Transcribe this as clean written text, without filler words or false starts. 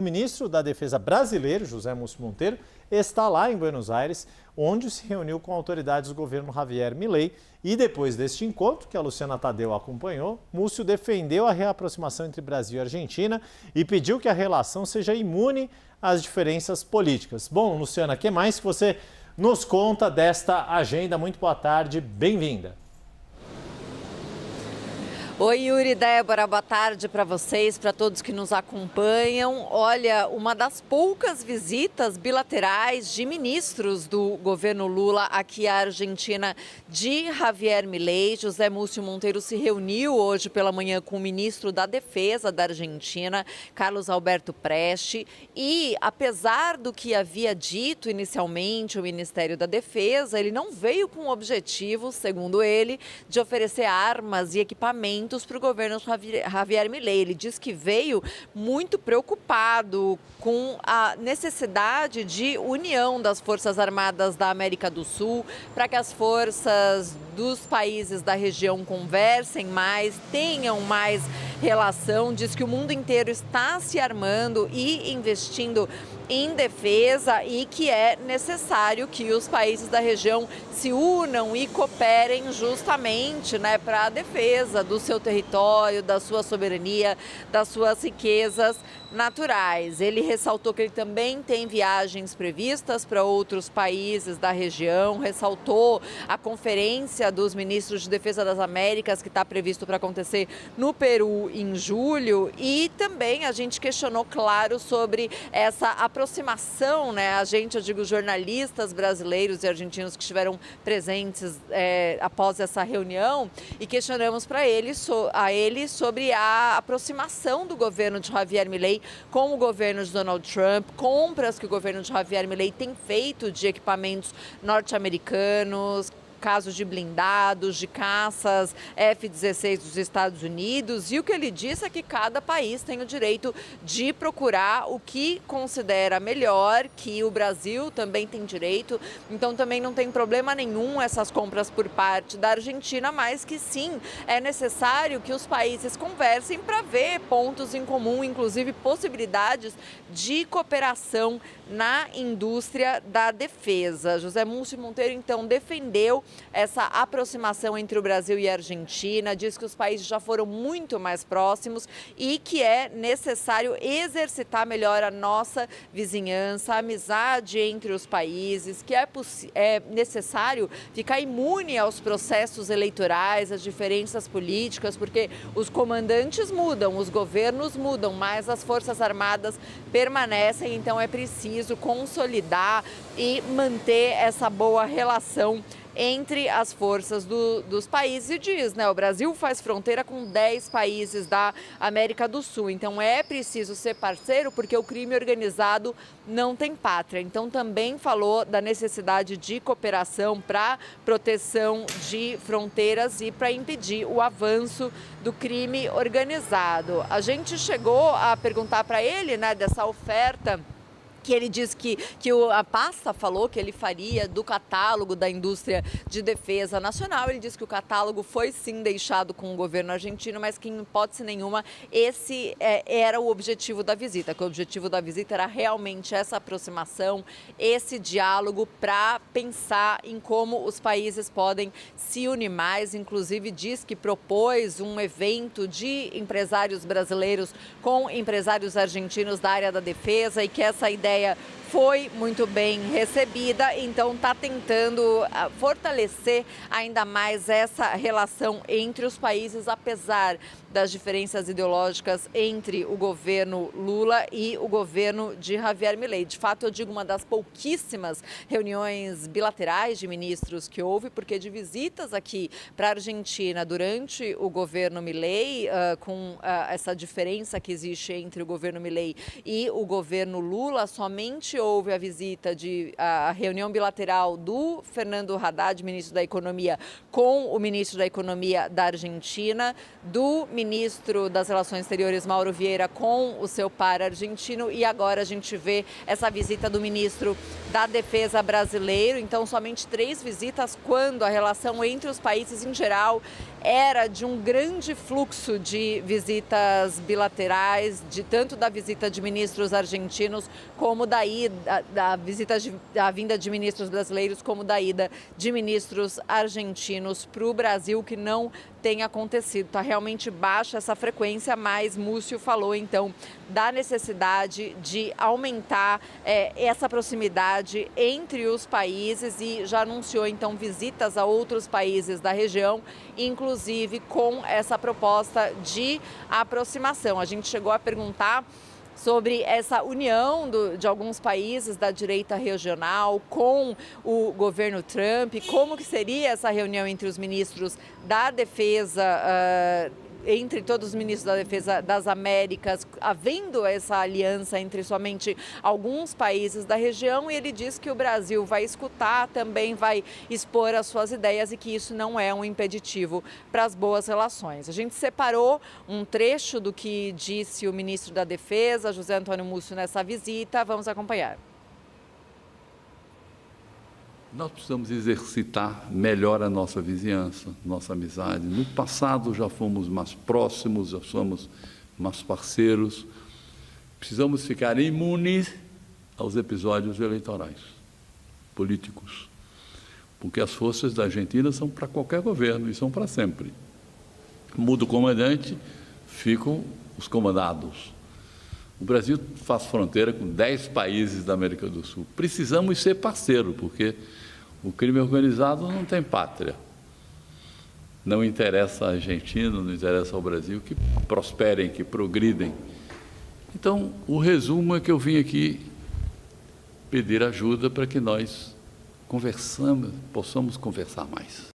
O ministro da Defesa brasileiro, José Múcio Monteiro, está lá em Buenos Aires, onde se reuniu com autoridades do governo Javier Milei. E depois deste encontro, que a Luciana Tadeu acompanhou, Múcio defendeu a reaproximação entre Brasil e Argentina e pediu que a relação seja imune às diferenças políticas. Bom, Luciana, o que mais que você nos conta desta agenda? Muito boa tarde, bem-vinda. Oi, Yuri, Débora, boa tarde para vocês, para todos que nos acompanham. Olha, uma das poucas visitas bilaterais de ministros do governo Lula aqui à Argentina de Javier Milei. José Múcio Monteiro se reuniu hoje pela manhã com o ministro da Defesa da Argentina, Carlos Alberto Presti, e apesar do que havia dito inicialmente o Ministério da Defesa, ele não veio com o objetivo, segundo ele, de oferecer armas e equipamentos para o governo Javier Milei. Ele diz que veio muito preocupado com a necessidade de união das Forças Armadas da América do Sul, para que as forças dos países da região conversem mais, tenham mais relação. Diz que o mundo inteiro está se armando e investindo em defesa e que é necessário que os países da região se unam e cooperem justamente, para a defesa do seu território, da sua soberania, das suas riquezas naturais. Ele ressaltou que ele também tem viagens previstas para outros países da região, ressaltou a conferência dos ministros de Defesa das Américas que está previsto para acontecer no Peru em julho, e também a gente questionou, claro, sobre essa aproximação, eu digo jornalistas brasileiros e argentinos que estiveram presentes após essa reunião, e questionamos a ele sobre a aproximação do governo de Javier Milei com o governo de Donald Trump, compras que o governo de Javier Milei tem feito de equipamentos norte-americanos, casos de blindados, de caças F-16 dos Estados Unidos, e o que ele disse é que cada país tem o direito de procurar o que considera melhor, que o Brasil também tem direito, então também não tem problema nenhum essas compras por parte da Argentina, mas que sim, é necessário que os países conversem para ver pontos em comum, inclusive possibilidades de cooperação na indústria da defesa. José Múcio Monteiro, então, defendeu essa aproximação entre o Brasil e a Argentina, diz que os países já foram muito mais próximos e que é necessário exercitar melhor a nossa vizinhança, a amizade entre os países, que é necessário ficar imune aos processos eleitorais, às diferenças políticas, porque os comandantes mudam, os governos mudam, mas as Forças Armadas permanecem, então é preciso consolidar e manter essa boa relação entre as forças dos países. E diz, o Brasil faz fronteira com 10 países da América do Sul, então é preciso ser parceiro porque o crime organizado não tem pátria. Então também falou da necessidade de cooperação para proteção de fronteiras e para impedir o avanço do crime organizado. A gente chegou a perguntar para ele, dessa oferta que ele diz que a pasta falou que ele faria do catálogo da indústria de defesa nacional. Ele diz que o catálogo foi sim deixado com o governo argentino, mas que em hipótese nenhuma esse era o objetivo da visita, que o objetivo da visita era realmente essa aproximação, esse diálogo para pensar em como os países podem se unir mais. Inclusive diz que propôs um evento de empresários brasileiros com empresários argentinos da área da defesa e que essa ideia foi muito bem recebida, então está tentando fortalecer ainda mais essa relação entre os países, apesar das diferenças ideológicas entre o governo Lula e o governo de Javier Milei. De fato, eu digo uma das pouquíssimas reuniões bilaterais de ministros que houve, porque de visitas aqui para a Argentina durante o governo Milei, com essa diferença que existe entre o governo Milei e o governo Lula, somente houve a reunião bilateral do Fernando Haddad, ministro da Economia, com o ministro da Economia da Argentina, do ministro das Relações Exteriores, Mauro Vieira, com o seu par argentino, e agora a gente vê essa visita do ministro da Defesa brasileiro. Então, somente 3 visitas, quando a relação entre os países em geral era de um grande fluxo de visitas bilaterais, tanto da visita de ministros argentinos, como da vinda de ministros brasileiros, como da ida de ministros argentinos para o Brasil, que não tem acontecido. Está realmente baixa essa frequência, mas Múcio falou então da necessidade de aumentar essa proximidade entre os países e já anunciou então visitas a outros países da região, inclusive com essa proposta de aproximação. A gente chegou a perguntar sobre essa união de alguns países da direita regional com o governo Trump, como que seria essa reunião entre os ministros da Defesa, entre todos os ministros da Defesa das Américas, havendo essa aliança entre somente alguns países da região, e ele diz que o Brasil vai escutar, também vai expor as suas ideias e que isso não é um impeditivo para as boas relações. A gente separou um trecho do que disse o ministro da Defesa, José Antônio Múcio, nessa visita. Vamos acompanhar. Nós precisamos exercitar melhor a nossa vizinhança, nossa amizade. No passado já fomos mais próximos, já somos mais parceiros. Precisamos ficar imunes aos episódios eleitorais, políticos, porque as forças da Argentina são para qualquer governo e são para sempre. Muda o comandante, ficam os comandados. O Brasil faz fronteira com 10 países da América do Sul. Precisamos ser parceiro, porque o crime organizado não tem pátria. Não interessa a Argentina, não interessa ao Brasil que prosperem, que progridem. Então, o resumo é que eu vim aqui pedir ajuda para que nós possamos conversar mais.